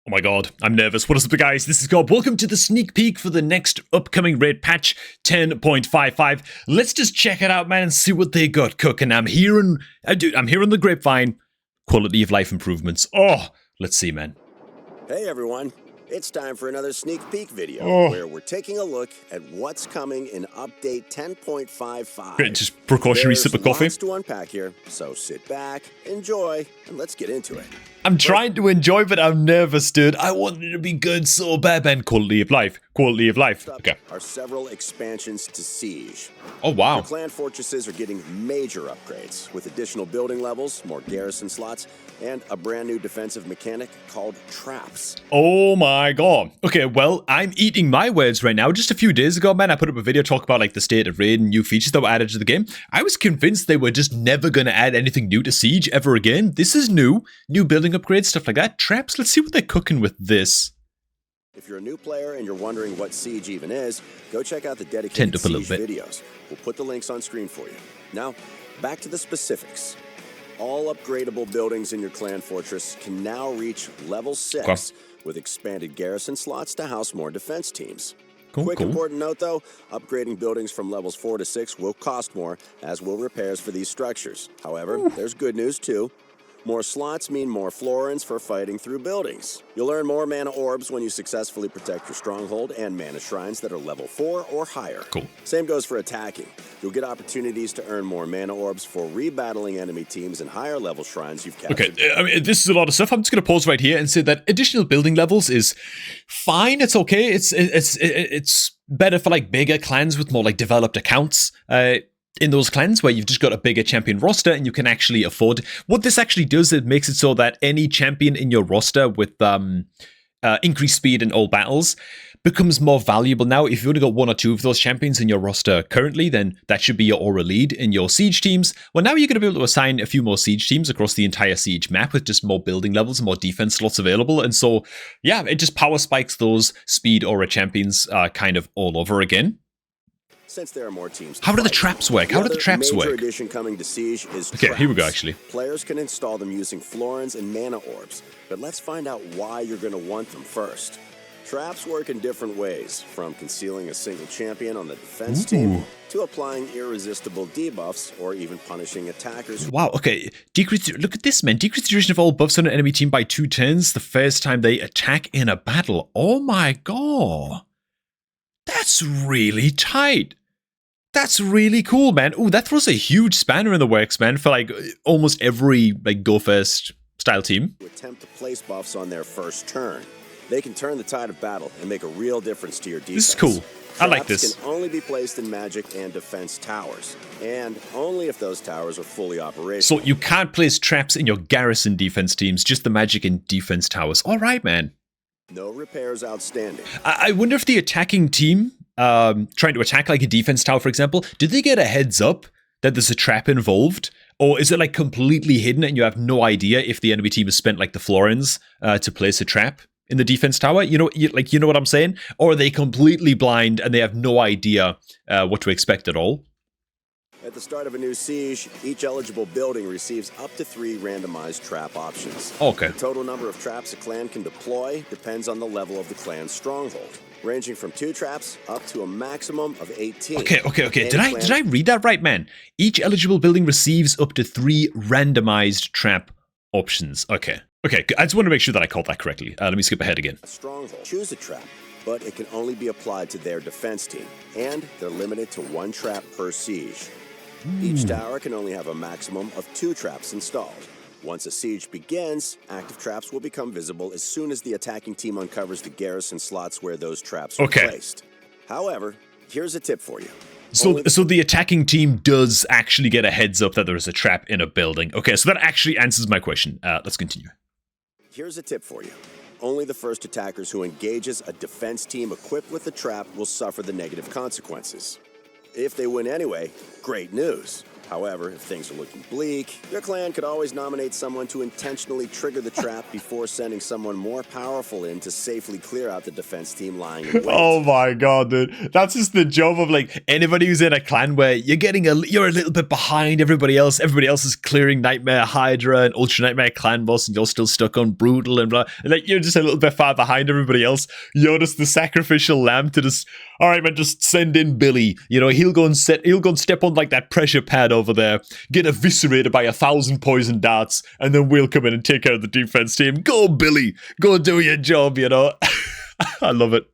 Oh my god, I'm nervous. What is up, guys? This is God. Welcome to the sneak peek for the next upcoming raid patch 10.55. Let's just check it out, man, and see what they got cooking. I'm hearing the grapevine. Quality of life improvements. Oh, let's see, man. Hey everyone, it's time for another sneak peek video where we're taking a look at what's coming in update 10.55. Great, just precautionary sip of coffee. There's lots to unpack here, so sit back, enjoy, and let's get into it. I'm trying to enjoy, but I'm nervous, dude. I want it to be good so bad, man. Quality of life. Quality of life. Okay. Are several expansions to Siege. Oh, wow. Your clan fortresses are getting major upgrades with additional building levels, more garrison slots, and a brand new defensive mechanic called traps. Oh my god. Okay, well, I'm eating my words right now. Just a few days ago, man, I put up a video talking about like the state of raid and new features that were added to the game. I was convinced they were just never going to add anything new to Siege ever again. This is new. New building upgrades, stuff like that. Traps, let's see what they're cooking with this. If you're a new player and you're wondering what Siege even is, go check out the dedicated Siege videos. We'll put the links on screen for you. Now, back to the specifics. All upgradable buildings in your clan fortress can now reach level 6 with expanded garrison slots to house more defense teams. Quick important note though, upgrading buildings from levels 4 to 6 will cost more, as will repairs for these structures. However, there's good news too. More slots mean more florins for fighting through buildings. You'll earn more mana orbs when you successfully protect your stronghold and mana shrines that are level 4 or higher. Cool. Same goes for attacking. You'll get opportunities to earn more mana orbs for rebattling enemy teams and higher level shrines you've captured. Okay, I mean, this is a lot of stuff. I'm just going to pause right here and say that additional building levels is fine. It's okay. It's better for like bigger clans with more like developed accounts. In those clans where you've just got a bigger champion roster and you can actually afford. What this actually does, it makes it so that any champion in your roster with increased speed in all battles becomes more valuable now. If you've only got one or two of those champions in your roster currently, then that should be your aura lead in your siege teams. Well, now you're going to be able to assign a few more siege teams across the entire siege map with just more building levels and more defense slots available. And so, yeah, it just power spikes those speed aura champions kind of all over again. Since there are more teams, how do the traps work? How do the traps work? Major addition coming to Siege is okay, traps. Here we go, actually. Players can install them using florins and mana orbs, but let's find out why you're going to want them first. Traps work in different ways, from concealing a single champion on the defense team to applying irresistible debuffs or even punishing attackers. Wow, okay. Look at this, man. Decrease the duration of all buffs on an enemy team by 2 turns the first time they attack in a battle. Oh my god. That's really tight. That's really cool, man. Oh, that throws a huge spanner in the works, man, for like almost every like go first style team. To attempt to place buffs on their first turn. They can turn the tide of battle and make a real difference to your defense. This is cool. I like this. Traps can only be placed in magic and defense towers, and only if those towers are fully operational. So you can't place traps in your garrison defense teams, just the magic and defense towers. All right, man. No repairs outstanding. I wonder if the attacking team trying to attack like a defense tower, for example, did they get a heads up that there's a trap involved? Or is it like completely hidden and you have no idea if the enemy team has spent like the florins to place a trap in the defense tower? You know what I'm saying? Or are they completely blind and they have no idea what to expect at all? At the start of a new siege, each eligible building receives up to 3 randomized trap options. Okay. The total number of traps a clan can deploy depends on the level of the clan's stronghold, ranging from 2 traps up to a maximum of 18. Okay. Did I read that right, man? Each eligible building receives up to 3 randomized trap options. Okay. I just want to make sure that I called that correctly. Let me skip ahead again. A stronghold. Choose a trap, but it can only be applied to their defense team, and they're limited to 1 trap per siege. Each tower can only have a maximum of 2 traps installed. Once a siege begins, active traps will become visible as soon as the attacking team uncovers the garrison slots where those traps were placed. However, here's a tip for you. So the attacking team does actually get a heads up that there is a trap in a building. Okay, so that actually answers my question. Let's continue. Here's a tip for you. Only the first attackers who engages a defense team equipped with the trap will suffer the negative consequences. If they win anyway, great news. However, if things are looking bleak, your clan could always nominate someone to intentionally trigger the trap before sending someone more powerful in to safely clear out the defense team lying in wait. Oh my god, dude. That's just the job of like anybody who's in a clan where you're a little bit behind everybody else. Everybody else is clearing Nightmare Hydra and Ultra Nightmare Clan boss, and you're still stuck on Brutal and blah. And like you're just a little bit far behind everybody else. You're just the sacrificial lamb to just, all right, man, just send in Billy. You know, he'll go and step on like that pressure pad over there, get eviscerated by 1,000 poison darts, and then we'll come in and take care of the defense team. Go, Billy. Go do your job, you know. I love it.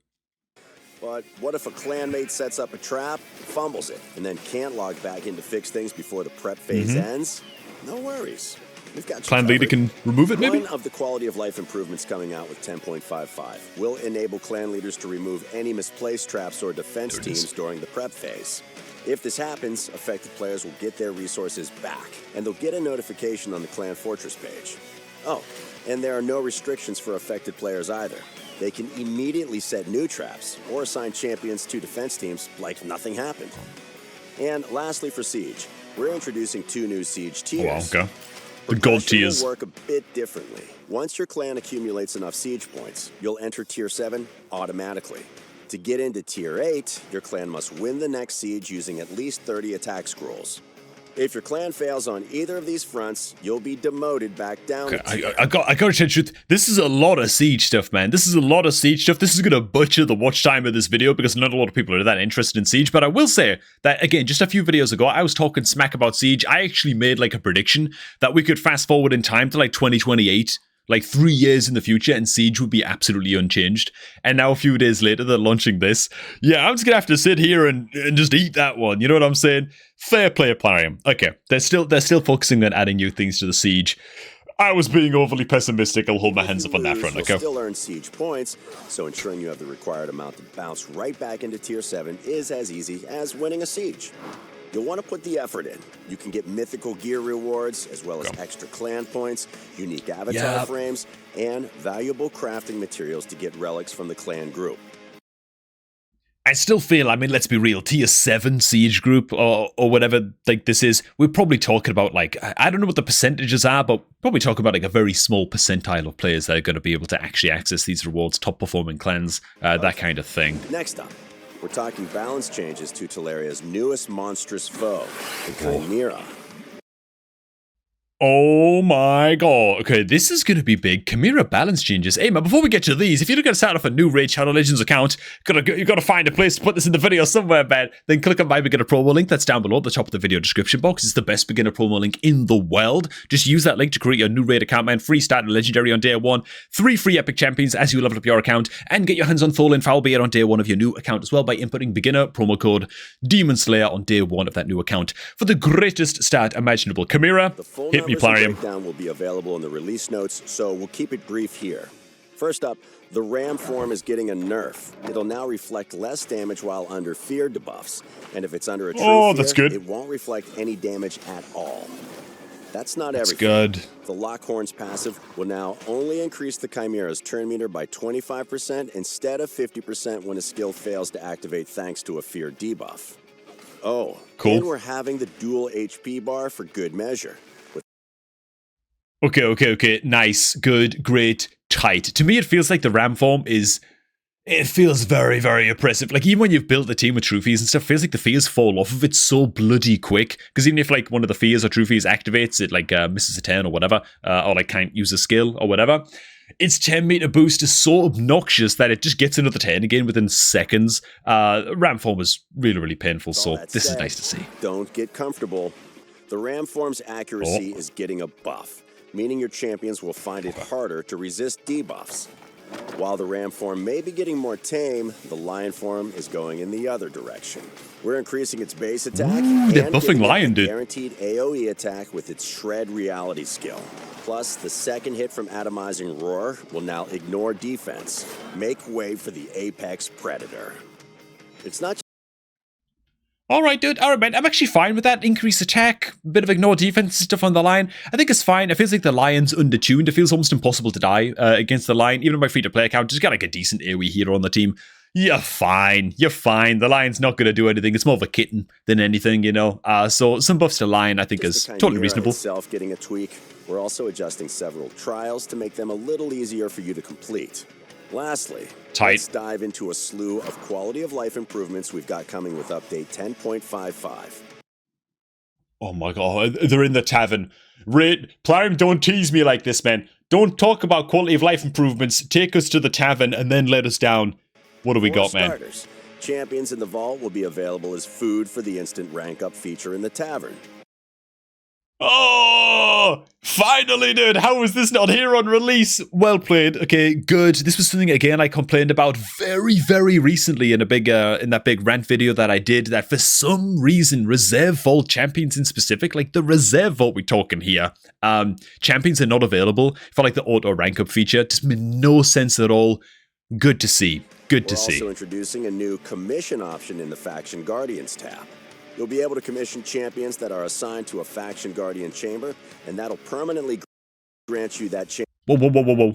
But what if a clanmate sets up a trap, fumbles it, and then can't log back in to fix things before the prep phase ends? No worries. We've got you Clan leader can remove it, maybe? One of the quality of life improvements coming out with 10.55 will enable clan leaders to remove any misplaced traps or defense teams during the prep phase. If this happens, affected players will get their resources back, and they'll get a notification on the Clan Fortress page. Oh, and there are no restrictions for affected players either. They can immediately set new traps or assign champions to defense teams like nothing happened. And lastly for Siege, we're introducing 2 new Siege tiers. Oh, okay. The gold tiers will work a bit differently. Once your clan accumulates enough Siege points, you'll enter Tier 7 automatically. To get into Tier 8, your clan must win the next siege using at least 30 attack scrolls. If your clan fails on either of these fronts, you'll be demoted back down. Okay, I got to tell you the truth. This is a lot of siege stuff, man. This is a lot of siege stuff. This is going to butcher the watch time of this video because not a lot of people are that interested in siege. But I will say that, again, just a few videos ago, I was talking smack about siege. I actually made like a prediction that we could fast forward in time to like 2028. Like 3 years in the future, and Siege would be absolutely unchanged. And now a few days later, they're launching this. Yeah, I'm just gonna have to sit here and just eat that one. You know what I'm saying? Fair play, PLARIUM. Okay, they're still focusing on adding new things to the Siege. I was being overly pessimistic. I'll hold my hands up on that front. Okay. You'll still earn Siege points, so ensuring you have the required amount to bounce right back into Tier 7 is as easy as winning a Siege. You'll want to put the effort in. You can get mythical gear rewards, as well as extra clan points, unique avatar frames, and valuable crafting materials to get relics from the clan group. I still feel, I mean, let's be real, Tier 7 Siege group or whatever like this is, we're probably talking about like, I don't know what the percentages are, but probably talking about like a very small percentile of players that are going to be able to actually access these rewards, top performing clans, that kind of thing. Next up, we're talking balance changes to Talaria's newest monstrous foe, the Chimera. Oh my god. Okay, this is going to be big. Chimera balance changes. Hey man, before we get to these, if you're going to start off a new Raid Shadow Legends account, you got to find a place to put this in the video somewhere, man. Then click on my beginner promo link that's down below at the top of the video description box. It's the best beginner promo link in the world. Just use that link to create your new Raid account, man. Free start and legendary on day 1. 3 free epic champions as you level up your account. And get your hands on Thorlin Foulbeard on day 1 of your new account as well by inputting beginner promo code Demon Slayer on day 1 of that new account. For the greatest start imaginable. Chimera, hit me, PLARIUM. Breakdown will be available in the release notes, so we'll keep it brief here. First up, the Ram form is getting a nerf. It'll now reflect less damage while under fear debuffs, and if it's under a true fear, that's good. It won't reflect any damage at all. That's not everything. Good. The Lockhorn's passive will now only increase the Chimera's turn meter by 25% instead of 50% when a skill fails to activate thanks to a fear debuff. Oh, cool. And we're having the dual HP bar for good measure. Okay. Nice, good, great, tight. To me, it feels like the Ram form it feels very, very oppressive. Like, even when you've built the team with trophies and stuff, it feels like the fears fall off of it so bloody quick. Because even if, like, one of the fears or trophies activates, it, like, misses a turn or whatever, or, like, can't use a skill or whatever, its 10 meter boost is so obnoxious that it just gets another 10 again within seconds. Ram form was really, really painful, so this is nice to see. Don't get comfortable. The Ram form's accuracy is getting a buff, meaning your champions will find it harder to resist debuffs. While the Ram form may be getting more tame, the Lion form is going in the other direction. We're increasing its base attack and they're buffing Lion, dude. Guaranteed AoE attack with its Shred Reality skill. Plus, the second hit from Atomizing Roar will now ignore defense. Make way for the Apex Predator. It's not. Alright, dude. Alright, man. I'm actually fine with that. Increased attack, bit of ignore defense stuff on the line. I think it's fine. It feels like the Lion's undertuned. It feels almost impossible to die against the Lion. Even on my free-to-play account, just got like a decent AoE hero on the team. You're fine. You're fine. The lion's not going to do anything. It's more of a kitten than anything, you know. So some buffs to lion, I think, is totally reasonable. Itself getting a tweak. We're also adjusting several trials to make them a little easier for you to complete. Lastly, let's dive into a slew of quality of life improvements we've got coming with update 10.55. Oh my god, they're in the tavern. Plarium, don't tease me like this, man. Don't talk about quality of life improvements. Take us to the tavern and then let us down. What do we got, man? Champions in the vault will be available as food for the instant rank up feature in the tavern. Oh, finally, dude. How was this not here on release? Well played. Okay, good. This was something, again, I complained about very, very recently in that big rant video that I did, that for some reason, Reserve Vault champions in specific, like the Reserve Vault we're talking here, champions are not available for like the auto rank up feature. Just made no sense at all. Good to see. Good to see. We're also introducing a new commission option in the Faction Guardians tab. You'll be able to commission champions that are assigned to a Faction Guardian chamber, and that'll permanently grant you that chamber. Whoa.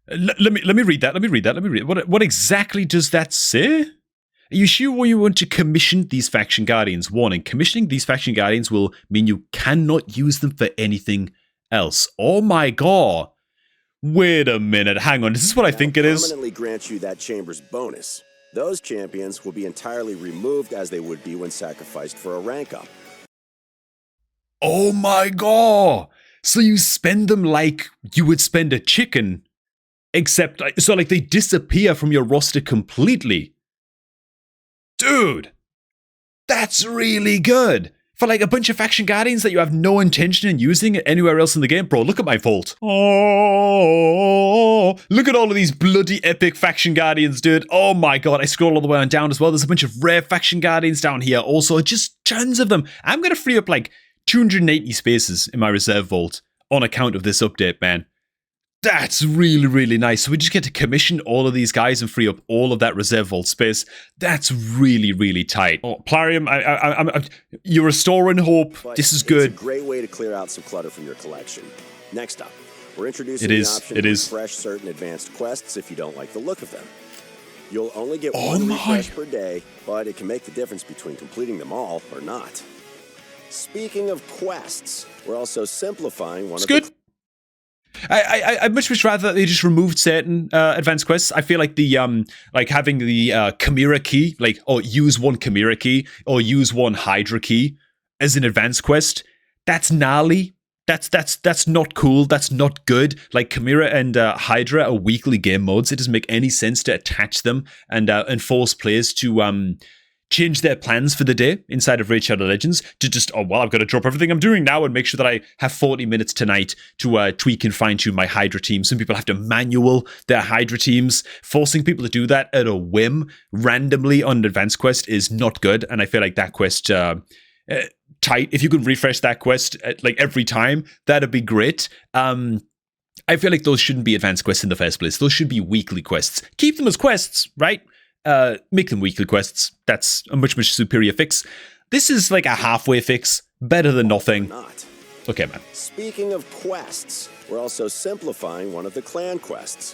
Let me read that. What exactly does that say? Are you sure you want to commission these Faction Guardians? Warning, commissioning these Faction Guardians will mean you cannot use them for anything else. Oh my god. Wait a minute, hang on, is this what I think it is? Permanently grant you that chamber's bonus. Those champions will be entirely removed as they would be when sacrificed for a rank up. Oh my god! So you spend them like you would spend a chicken, except, so like they disappear from your roster completely. Dude! That's really good! For like a bunch of Faction Guardians that you have no intention in using anywhere else in the game. Bro, look at my vault. Oh, look at all of these bloody epic Faction Guardians, dude. Oh my god, I scroll all the way on down as well. There's a bunch of rare Faction Guardians down here also. Just tons of them. I'm going to free up like 280 spaces in my Reserve Vault on account of this update, man. That's really, really nice. So we just get to commission all of these guys and free up all of that Reserve Vault space. That's really, really tight. Oh, Plarium, you're restoring hope. But this is good. It's a great way to clear out some clutter from your collection. Next up, we're introducing the option to refresh certain advanced quests if you don't like the look of them. You'll only get one refresh per day, but it can make the difference between completing them all or not. Speaking of quests, we're also simplifying one of the... I'd much rather that they just removed certain advanced quests. I feel like the like having the Chimera key, like use one Chimera key or use one Hydra key as an advanced quest. That's gnarly. That's not cool. That's not good. Like Chimera and Hydra are weekly game modes. It doesn't make any sense to attach them and force players to change their plans for the day inside of Raid Shadow Legends to just, I've got to drop everything I'm doing now and make sure that I have 40 minutes tonight to tweak and fine-tune my Hydra team. Some people have to manual their Hydra teams. Forcing people to do that at a whim randomly on an advanced quest is not good, and I feel like that quest, tight. If you could refresh that quest like every time, that'd be great. I feel like those shouldn't be advanced quests in the first place. Those should be weekly quests. Keep them as quests, right? Make them weekly quests. That's a much, much superior fix. This is like a halfway fix. Better than nothing. Okay, man. Speaking of quests, we're also simplifying one of the clan quests.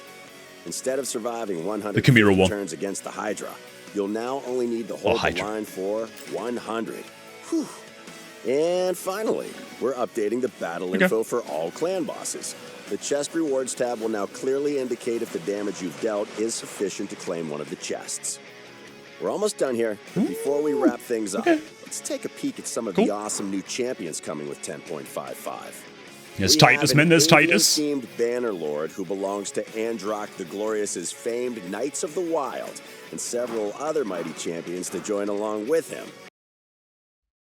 Instead of surviving 100 turns against the Hydra, you'll now only need to hold the line for 100. Whew. And finally, we're updating the battle info for all clan bosses. The chest rewards tab will now clearly indicate if the damage you've dealt is sufficient to claim one of the chests. We're almost done here. Before we wrap things up, let's take a peek at some of the awesome new champions coming with 10.55. There's Titus, man. There's Titus. Themed Banner Lord who belongs to Androck the Glorious's famed Knights of the Wild, and several other mighty champions to join along with him.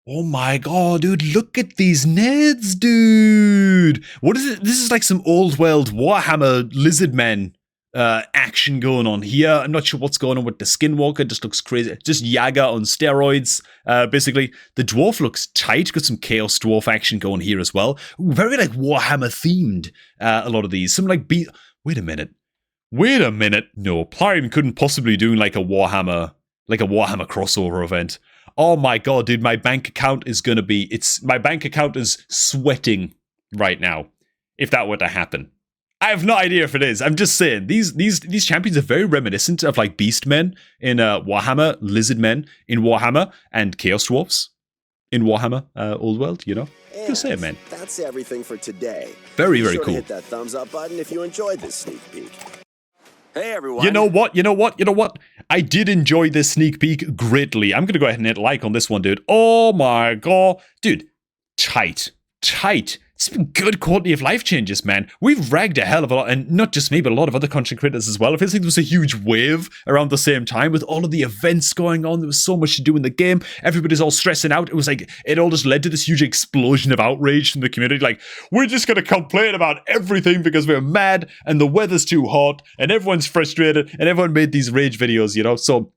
Oh my god, dude, look at these Neds, dude! What is it? This is like some old world Warhammer Lizardmen action going on here. I'm not sure what's going on with the Skinwalker. It just looks crazy. Just Yaga on steroids, basically. The Dwarf looks tight. Got some Chaos Dwarf action going here as well. Ooh, very like Warhammer themed, a lot of these. Some like Wait a minute. No, Plarium couldn't possibly do like a Warhammer crossover event. Oh my god, dude, my bank account is my bank account is sweating right now if that were to happen. I have no idea if it is. I'm just saying these champions are very reminiscent of like beast men in Warhammer, lizard men in Warhammer, and chaos dwarfs in Warhammer Old World. You know, just say it, man. That's everything for today. Very very cool. Hit that thumbs up button if you enjoyed this sneak peek. Hey everyone. You know what? I did enjoy this sneak peek greatly. I'm gonna go ahead and hit like on this one, dude. Oh my god, dude, tight. It's been good quality of life changes, man. We've ragged a hell of a lot, and not just me, but a lot of other content creators as well. It feels like there was a huge wave around the same time with all of the events going on. There was so much to do in the game. Everybody's all stressing out. It was like, it all just led to this huge explosion of outrage from the community. Like, we're just going to complain about everything because we're mad, and the weather's too hot, and everyone's frustrated, and everyone made these rage videos, you know? So,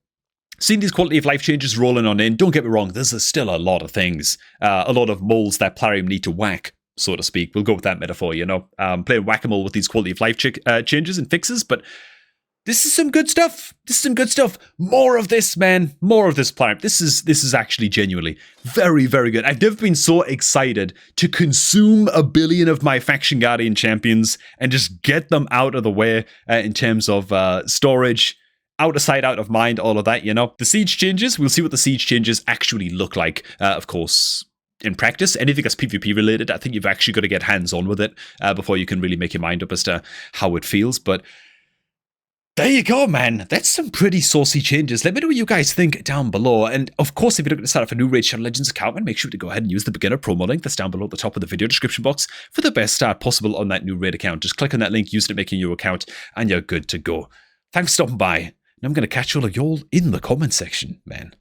seeing these quality of life changes rolling on in, don't get me wrong, there's still a lot of things, a lot of moles that Plarium need to whack, so to speak. We'll go with that metaphor, you know, playing whack-a-mole with these quality of life changes and fixes, but this is some good stuff. More of this, man. More of this, Plarium. This is actually genuinely very, very good. I've never been so excited to consume 1 billion of my Faction Guardian champions and just get them out of the way in terms of storage, out of sight, out of mind, all of that, you know. The siege changes, we'll see what the siege changes actually look like, of course. In practice, anything that's PvP related, I think you've actually got to get hands-on with it before you can really make your mind up as to how it feels. But there you go, man. That's some pretty saucy changes. Let me know what you guys think down below. And of course, if you're looking to start up a new Raid Shadow Legends account, man, make sure to go ahead and use the beginner promo link that's down below at the top of the video description box for the best start possible on that new Raid account. Just click on that link, use it to make a new account, and you're good to go. Thanks for stopping by. And I'm going to catch all of y'all in the comment section, man.